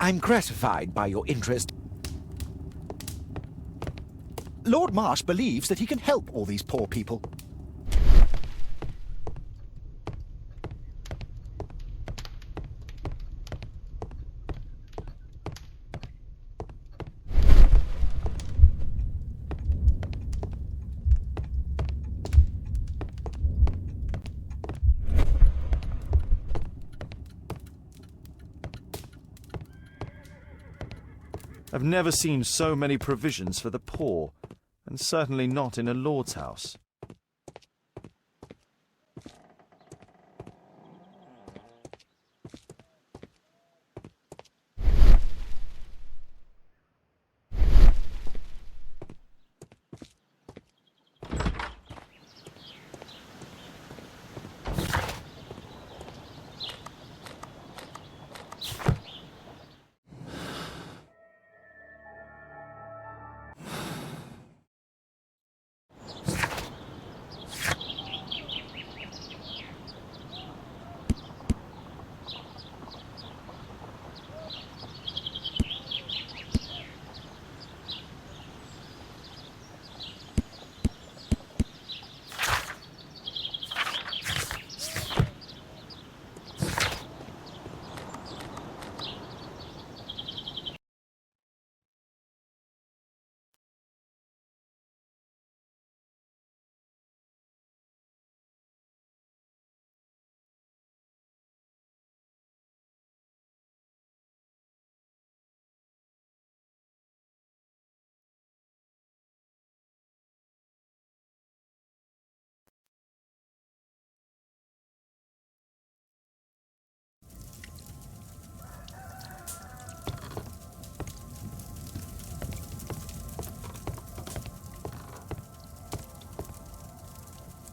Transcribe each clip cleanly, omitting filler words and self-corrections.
I'm gratified by your interest. Lord Marsh believes that he can help all these poor people. I've never seen so many provisions for the poor, and certainly not in a lord's house.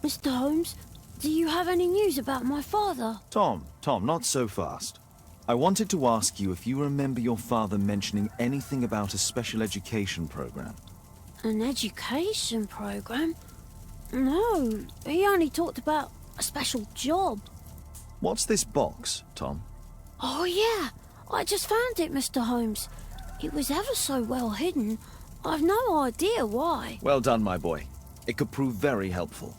Mr. Holmes, do you have any news about my father? Tom, not so fast. I wanted to ask you if you remember your father mentioning anything about a special education program. An education program? No, he only talked about a special job. What's this box, Tom? Oh yeah, I just found it, Mr. Holmes. It was ever so well hidden. I've no idea why. Well done, my boy. It could prove very helpful.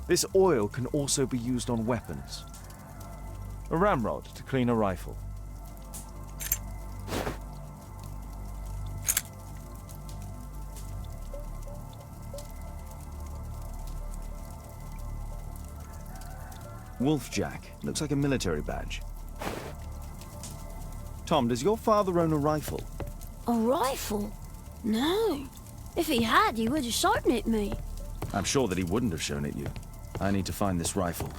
This oil can also be used on weapons. A ramrod to clean a rifle. Wolfjack. Looks like a military badge. Tom, does your father own a rifle? A rifle? No. If he had, he would have shown it me. I'm sure that he wouldn't have shown it you. I need to find this rifle.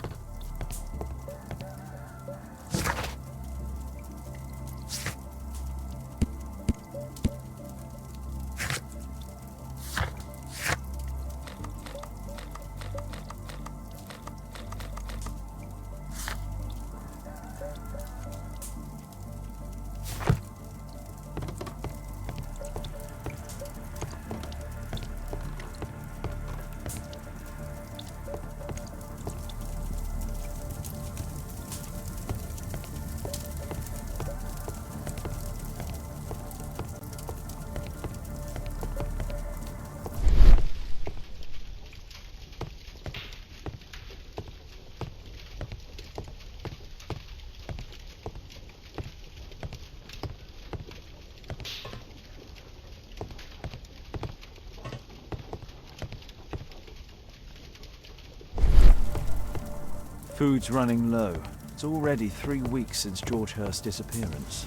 Food's running low. It's already 3 weeks since George Hurst's disappearance.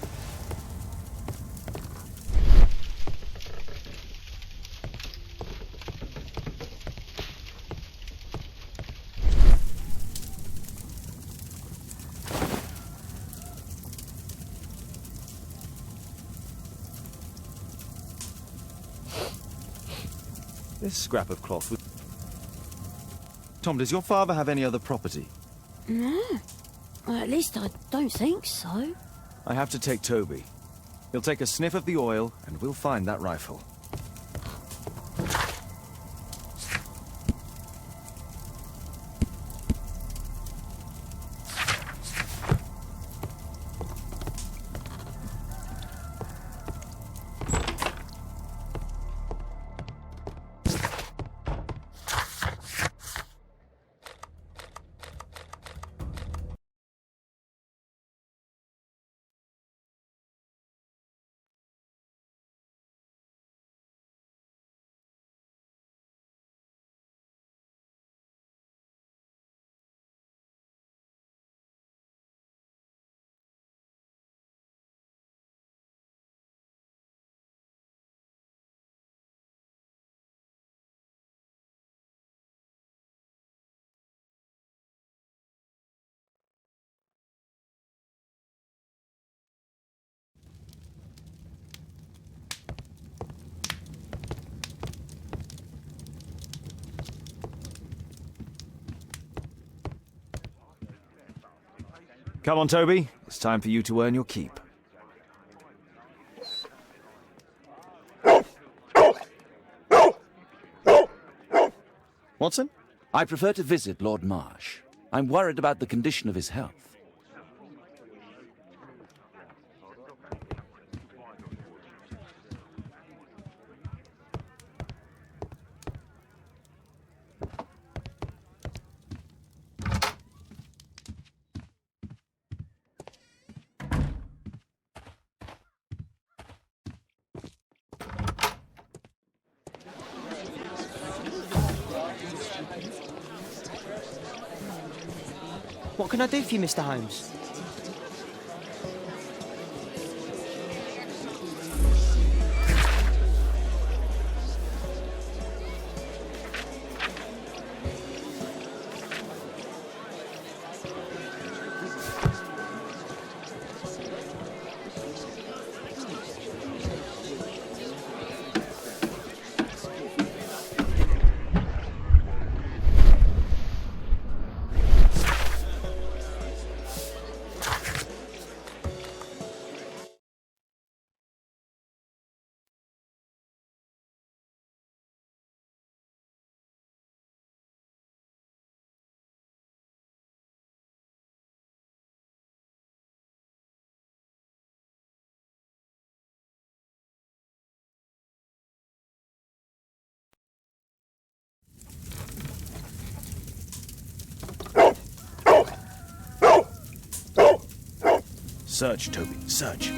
This scrap of cloth was... Tom, does your father have any other property? No. Well, at least I don't think so. I have to take Toby. He'll take a sniff of the oil, and we'll find that rifle. Come on, Toby. It's time for you to earn your keep. Watson? I prefer to visit Lord Marsh. I'm worried about the condition of his health. What can I do for you, Mr. Holmes? Search, Toby, search.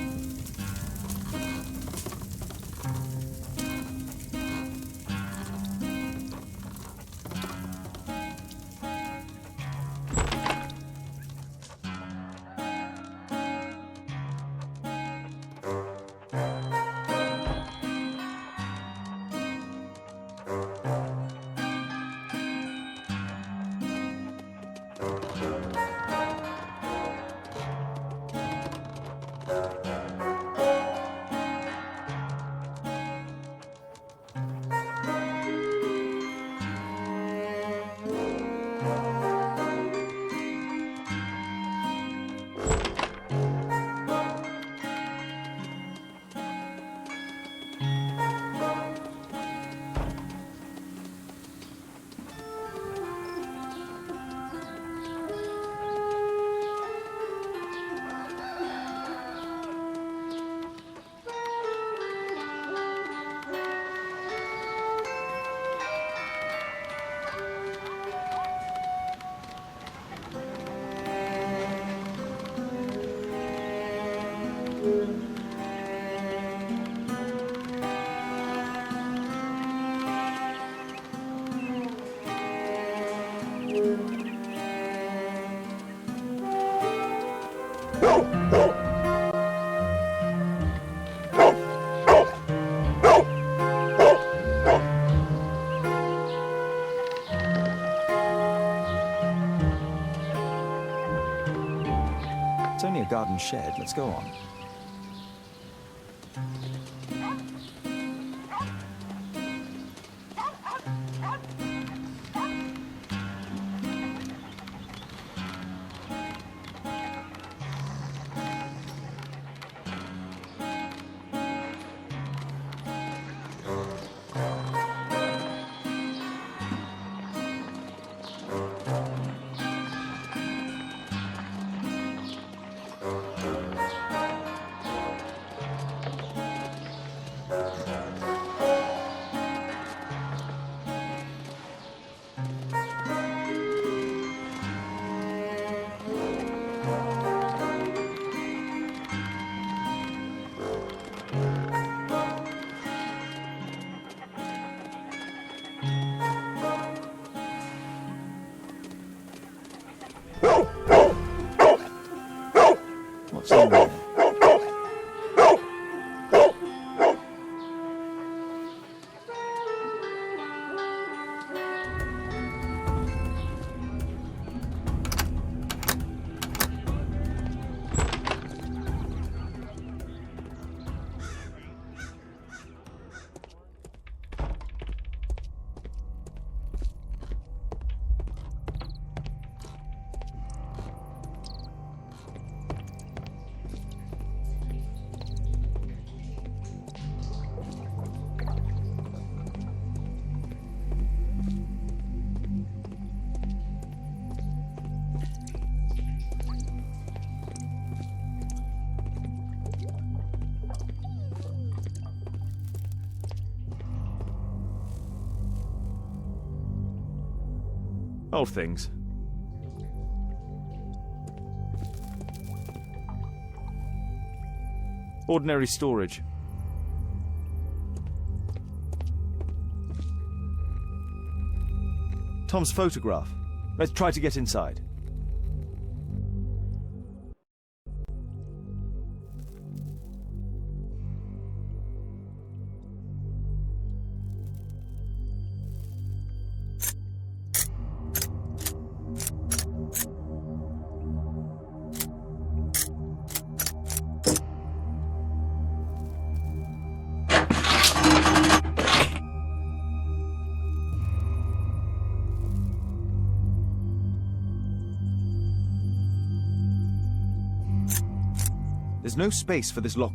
It's only a garden shed. Let's go on. What's in there? Old things. Ordinary storage. Tom's photograph. Let's try to get inside. There's no space for this lock.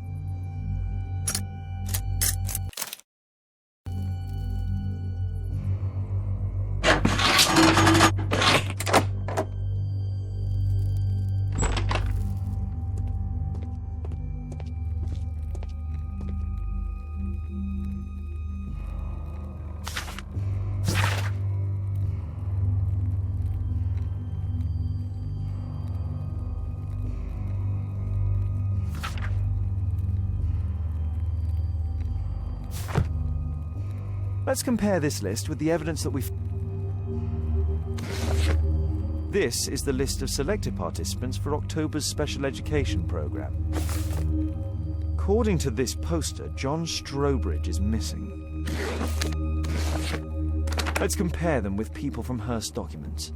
Let's compare this list with the evidence that we've... This is the list of selected participants for October's special education program. According to this poster, John Strobridge is missing. Let's compare them with people from Hearst documents.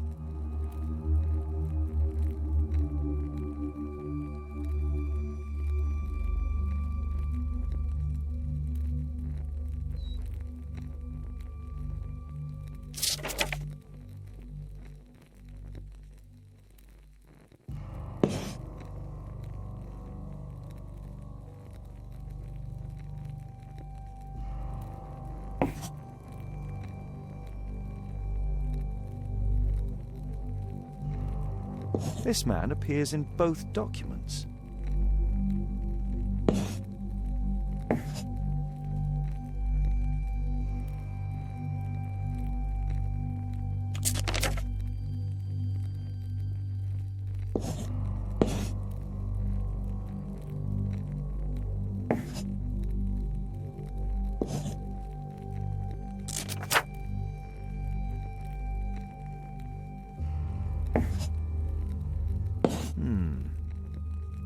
This man appears in both documents.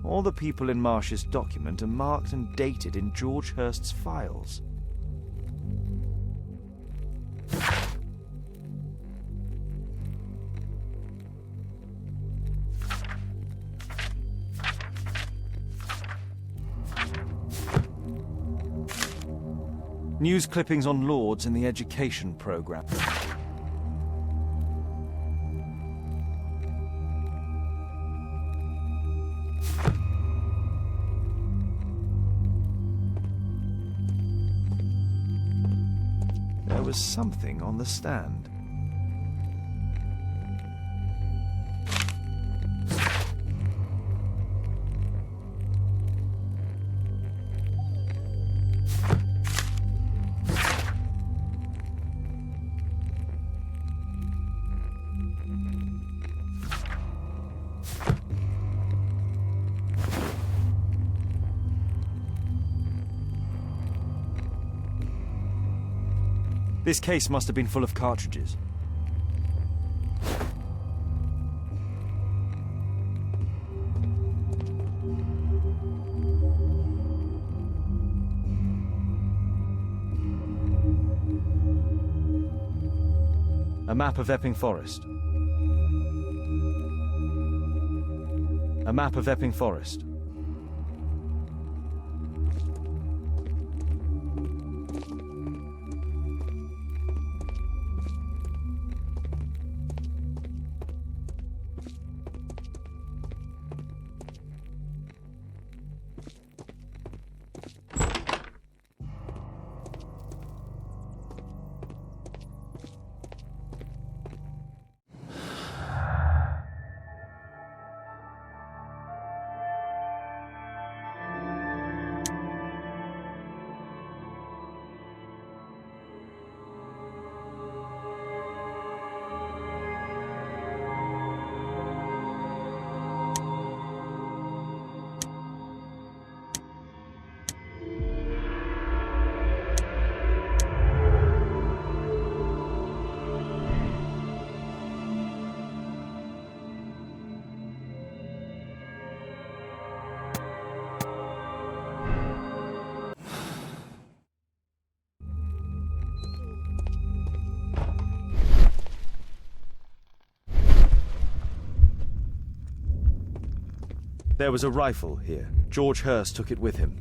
All the people in Marsh's document are marked and dated in George Hurst's files. News clippings on Lords in the education program. There was something on the stand. This case must have been full of cartridges. A map of Epping Forest. A map of Epping Forest. There was a rifle here. George Hurst took it with him.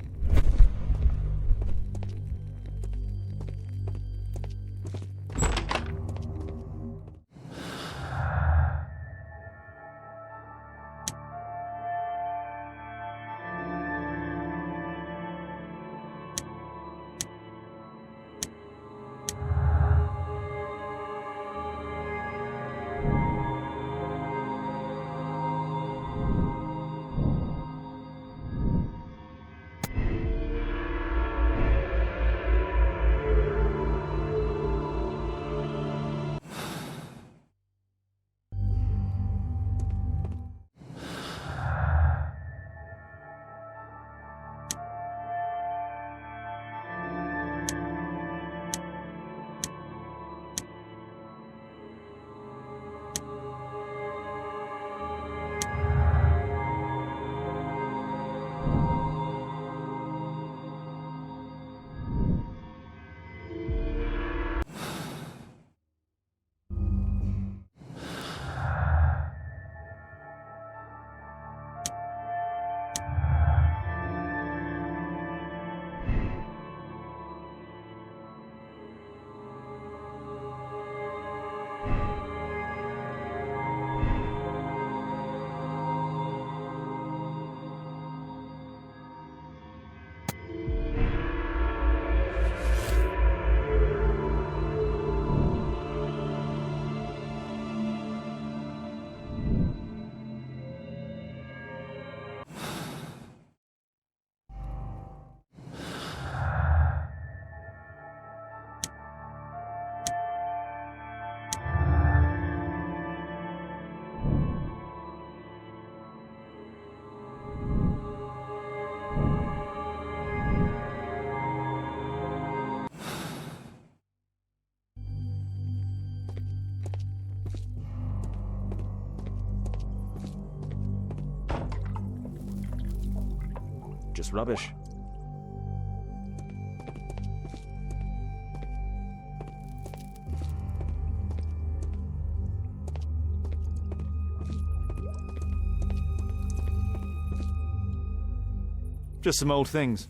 Just rubbish. Just some old things.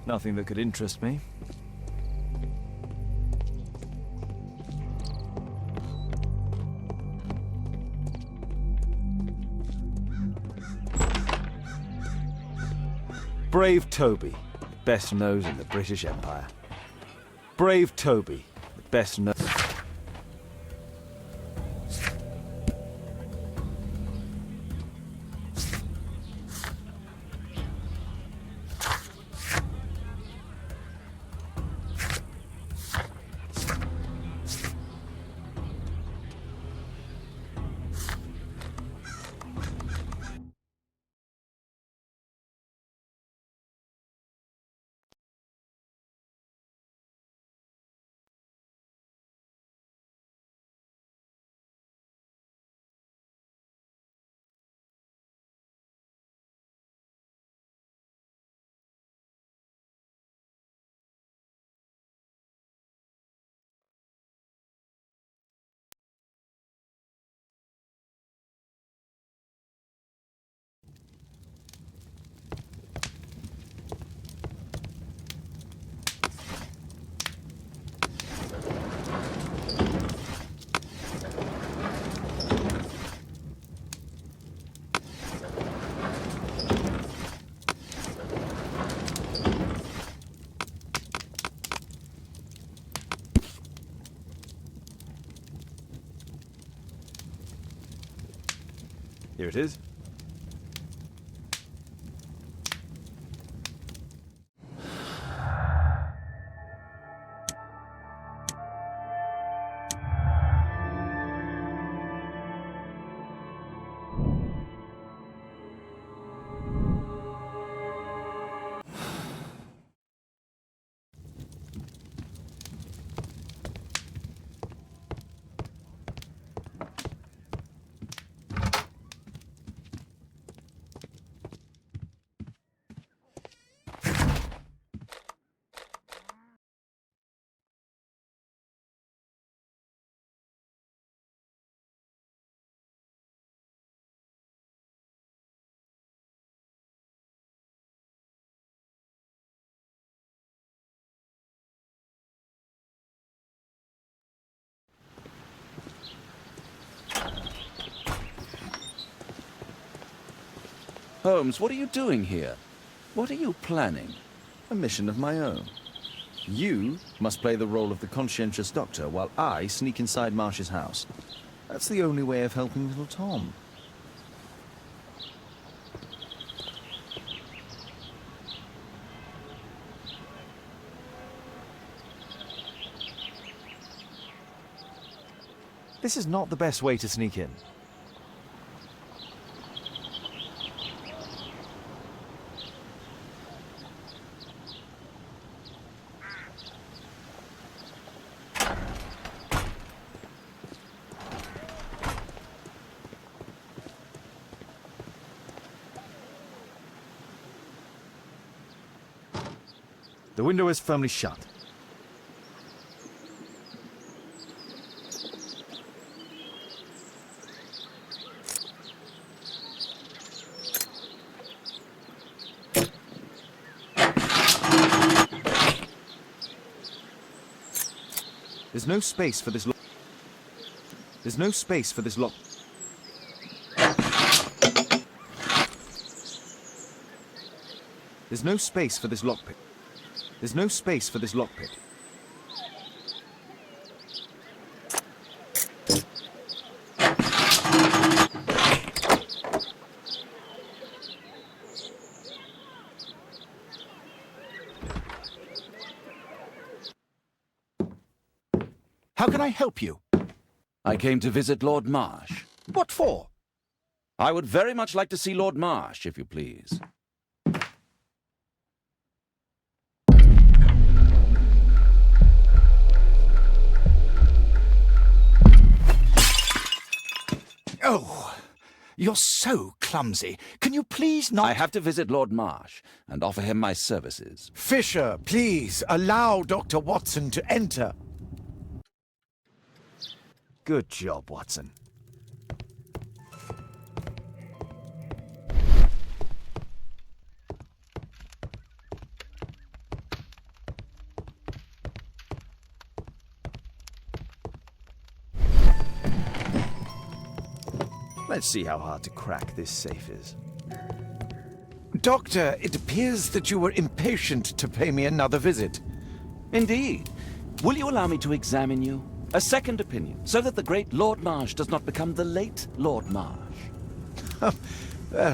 Nothing that could interest me. Brave Toby, best nose in the British Empire. Brave Toby, the best nose. Here it is. Holmes, what are you doing here? What are you planning? A mission of my own. You must play the role of the conscientious doctor while I sneak inside Marsh's house. That's the only way of helping little Tom. This is not the best way to sneak in. The window is firmly shut. There's no space for this lock. There's no space for this lock. There's no space for this lockpick. There's no space for this lockpick. How can I help you? I came to visit Lord Marsh. What for? I would very much like to see Lord Marsh, if you please. Oh, you're so clumsy. Can you please not... I have to visit Lord Marsh and offer him my services. Fisher, please, allow Dr. Watson to enter. Good job, Watson. Let's see how hard to crack this safe is. Doctor, it appears that you were impatient to pay me another visit. Indeed. Will you allow me to examine you? A second opinion, so that the great Lord Marsh does not become the late Lord Marsh.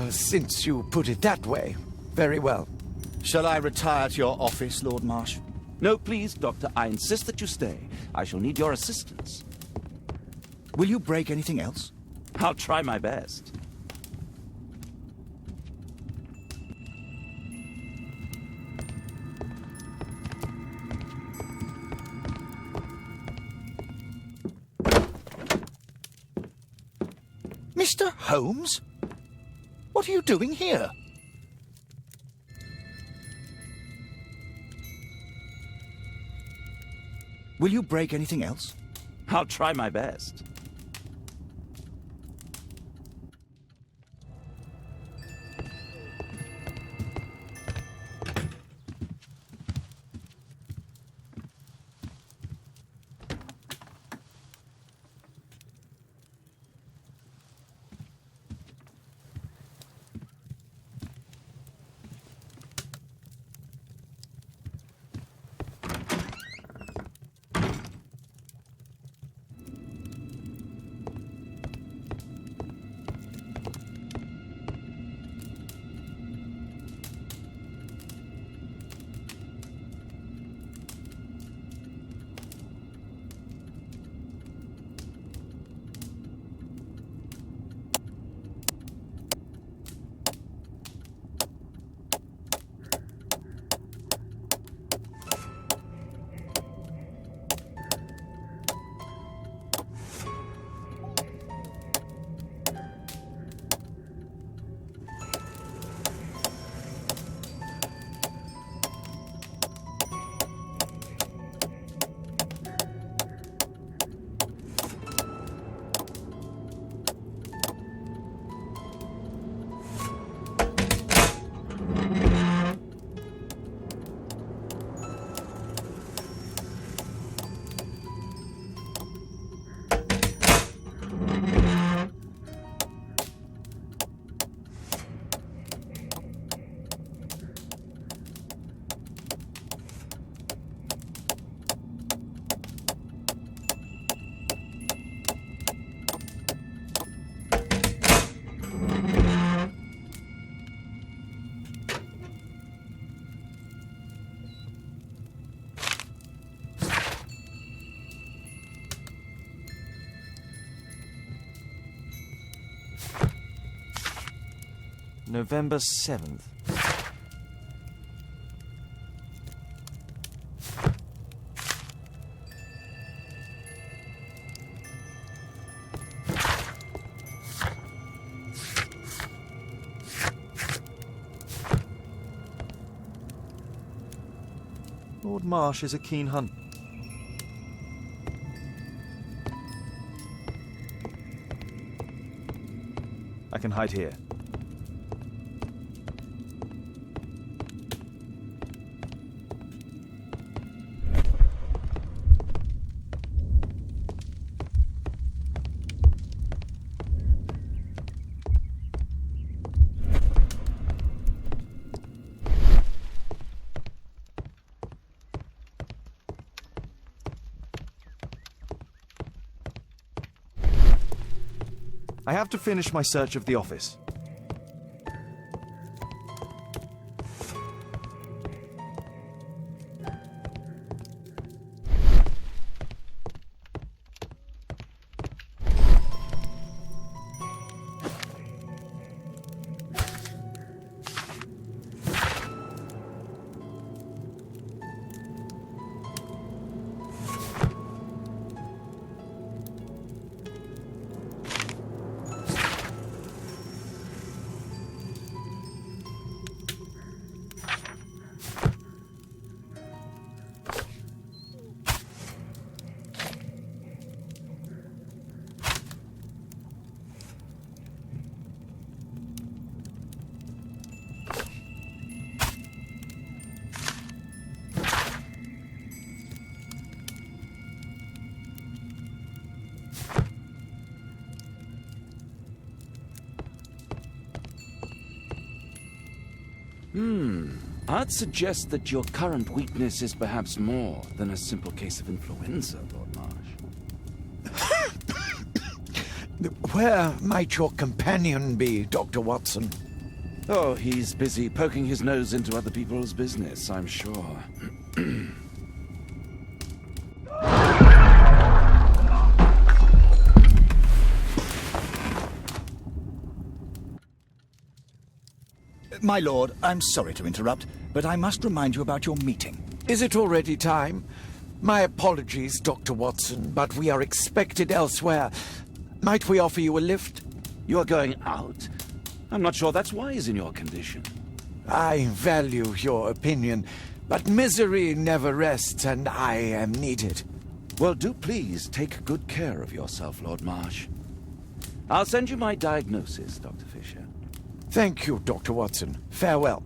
Since you put it that way, very well. Shall I retire to your office, Lord Marsh? No, please, Doctor. I insist that you stay. I shall need your assistance. Will you break anything else? I'll try my best. Mr. Holmes? What are you doing here? Will you break anything else? I'll try my best. November 7th. Lord Marsh is a keen hunter. I can hide here. I have to finish my search of the office. I'd suggest that your current weakness is perhaps more than a simple case of influenza, Lord Marsh. Where might your companion be, Dr. Watson? Oh, he's busy poking his nose into other people's business, I'm sure. My lord, I'm sorry to interrupt, but I must remind you about your meeting. Is it already time? My apologies, Dr. Watson, but we are expected elsewhere. Might we offer you a lift? You're going out? I'm not sure that's wise in your condition. I value your opinion, but misery never rests, and I am needed. Well, do please take good care of yourself, Lord Marsh. I'll send you my diagnosis, Dr. Fisher. Thank you, Dr. Watson. Farewell.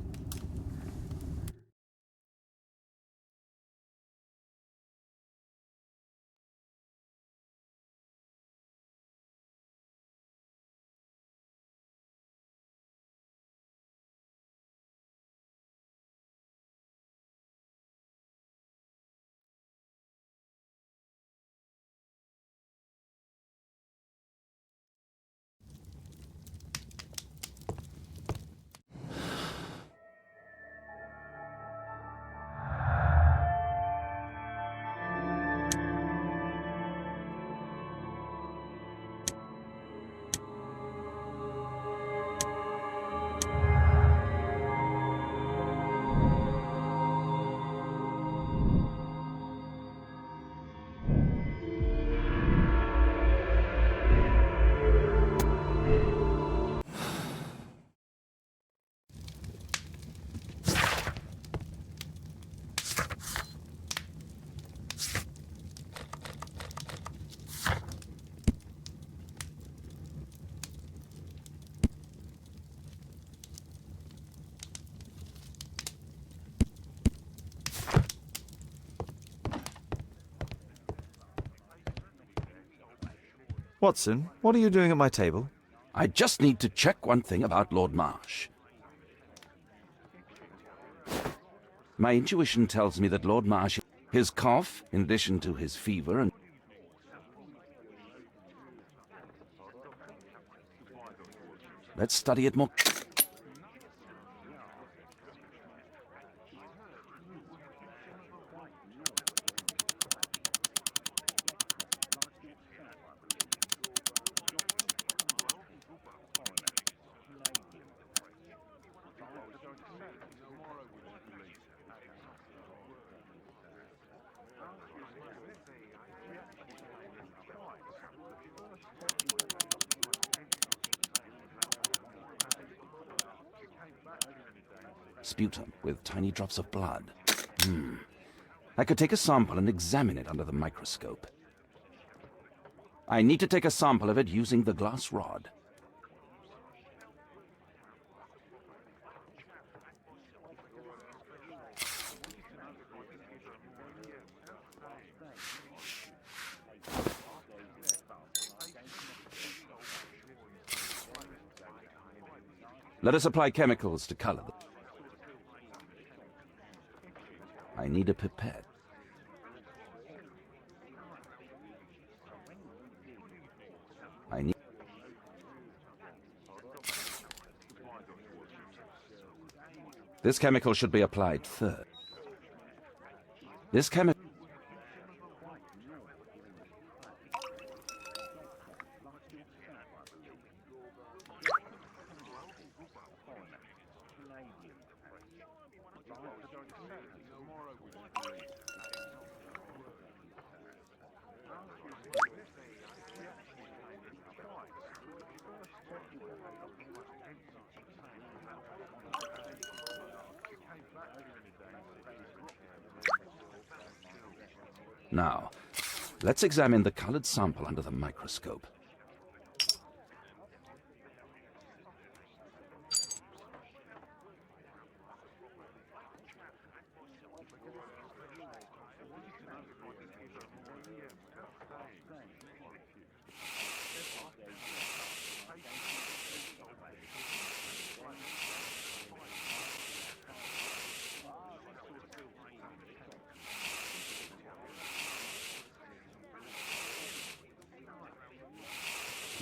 Watson, what are you doing at my table? I just need to check one thing about Lord Marsh. My intuition tells me that Lord Marsh, his cough, in addition to his fever and... Let's study it more... sputum with tiny drops of blood. I could take a sample and examine it under the microscope. I need to take a sample of it using the glass rod. Let us apply chemicals to color them. I need a pipette. This chemical should be applied third. This chemical... Now, let's examine the colored sample under the microscope.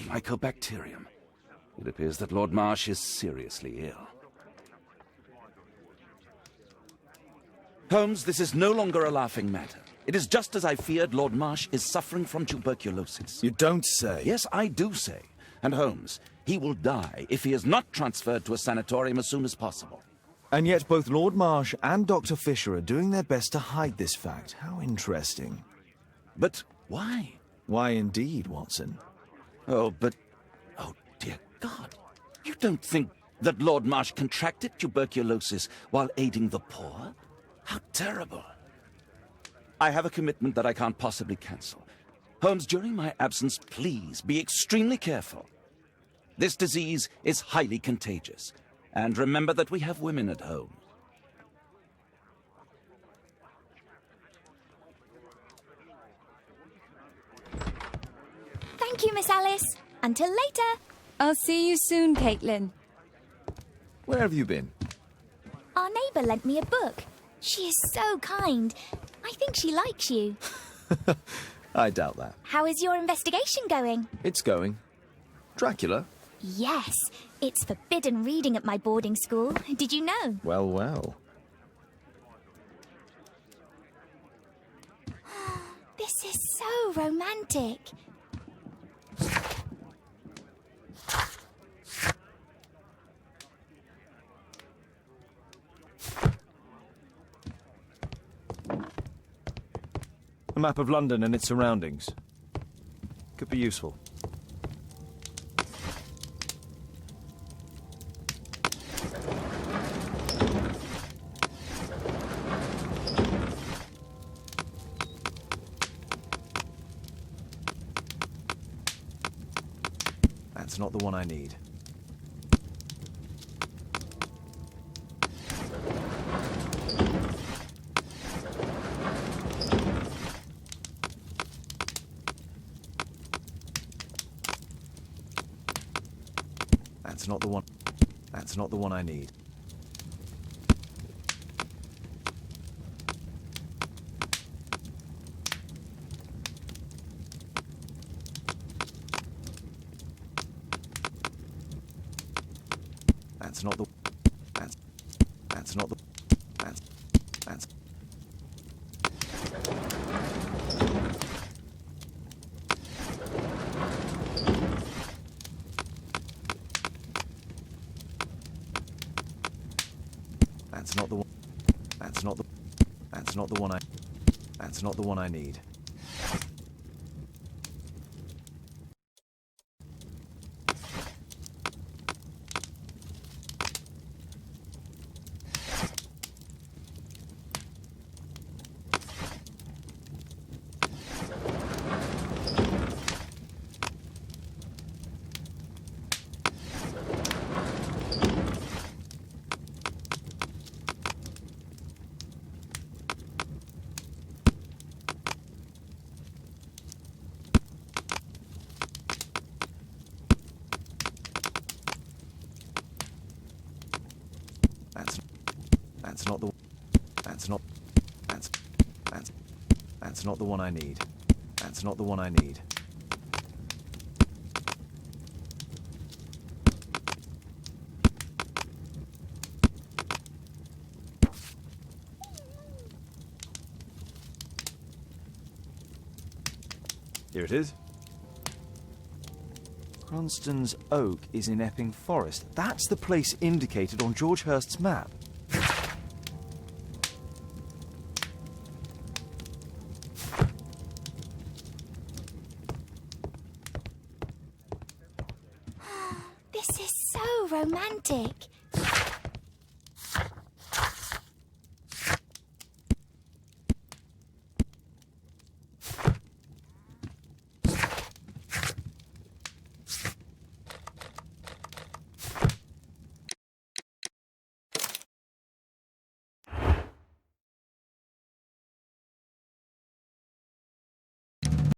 Mycobacterium. It appears that Lord Marsh is seriously ill. Holmes, this is no longer a laughing matter. It is just as I feared. Lord Marsh is suffering from tuberculosis. You don't say. Yes, I do say. And Holmes, he will die if he is not transferred to a sanatorium as soon as possible. And yet both Lord Marsh and Dr. Fisher are doing their best to hide this fact. How interesting. But why? Why indeed, Watson? Oh, dear God. You don't think that Lord Marsh contracted tuberculosis while aiding the poor? How terrible. I have a commitment that I can't possibly cancel. Holmes, during my absence, please be extremely careful. This disease is highly contagious. And remember that we have women at home. Thank you, Miss Alice. Until later. I'll see you soon, Caitlin. Where have you been? Our neighbour lent me a book. She is so kind. I think she likes you. I doubt that. How is your investigation going? It's going. Dracula? Yes, it's forbidden reading at my boarding school. Did you know? Well, well. This is so romantic. A map of London and its surroundings. Could be useful. That's not the one I need. That's not the one. That's not the one I need. That's not the. That's not the. That's. That's not the one. That's not the. That's not the one I. That's not the one I need. That's not the one I need. That's not the one I need. Here it is. Cranston's Oak is in Epping Forest. That's the place indicated on George Hurst's map. This is so romantic.